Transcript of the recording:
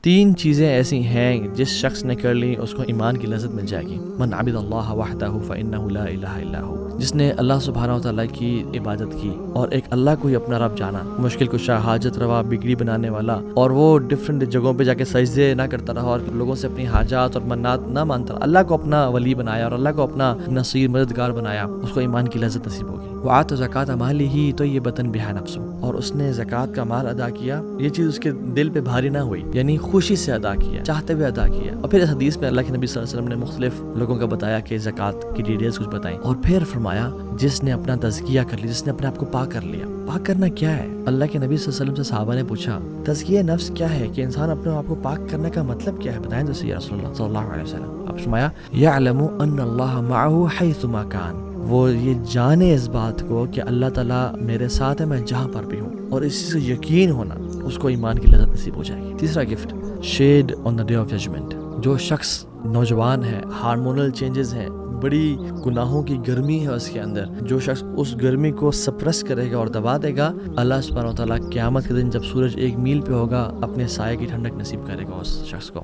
تین چیزیں ایسی ہیں جس شخص نے کر لی اس کو ایمان کی لذت مل جائے گی. من عبد اللہ وحدہ فإنہ لا الہ الا ہو, جس نے اللہ سبحانہ وتعالیٰ کی عبادت کی اور ایک اللہ کو ہی اپنا رب جانا, مشکل کشا, حاجت روا, بگڑی بنانے والا, اور وہ ڈفرینٹ جگہوں پہ جا کے سجدے نہ کرتا رہا اور لوگوں سے اپنی حاجات اور منات نہ مانتا رہا, اللہ کو اپنا ولی بنایا اور اللہ کو اپنا نصیر مددگار بنایا, اس کو ایمان کی لذت نصیب ہوگی. وآت زکات مالہ طیبۃ بہا نفسہ, اور اس نے زکات کا مال ادا کیا, یہ چیز اس کے دل پہ بھاری نہ ہوئی, یعنی خوشی سے ادا کیا, چاہتے ہوئے ادا کیا. اور پھر اس حدیث میں اللہ کے نبی صلی اللہ علیہ وسلم نے مختلف لوگوں کا بتایا کہ زکات کی ڈیٹیلز کچھ بتائیں, اور پھر فرمایا جس نے اپنا تزکیہ کر لیا, جس نے اپنے آپ کو پاک کر لیا. پاک کرنا کیا ہے؟ اللہ کے نبی صلی اللہ علیہ وسلم سے صحابہ نے پوچھا تزکیہ نفس کیا ہے, کہ انسان اپنے آپ کو پاک کرنے کا مطلب کیا ہے, بتائیں تو یا رسول اللہ صلی اللہ علیہ وسلم. آپ فرمایا یعلم ان اللہ معہ حیث ما کان, وہ یہ جانے اس بات کو کہ اللہ تعالیٰ میرے ساتھ ہے میں جہاں پر بھی ہوں, اور اسی سے یقین ہونا, اس کو ایمان کی لذت نصیب ہو جائے گی. تیسرا gift, shade on the day of judgement. جو شخص نوجوان ہے, ہارمونل چینجز ہیں, بڑی گناہوں کی گرمی ہے اس کے اندر, جو شخص اس گرمی کو سپریس کرے گا اور دبا دے گا, اللہ سبحانہ و تعالیٰ قیامت کے دن جب سورج 1 میل پہ ہوگا اپنے سائے کی ٹھنڈک نصیب کرے گا اس شخص کو.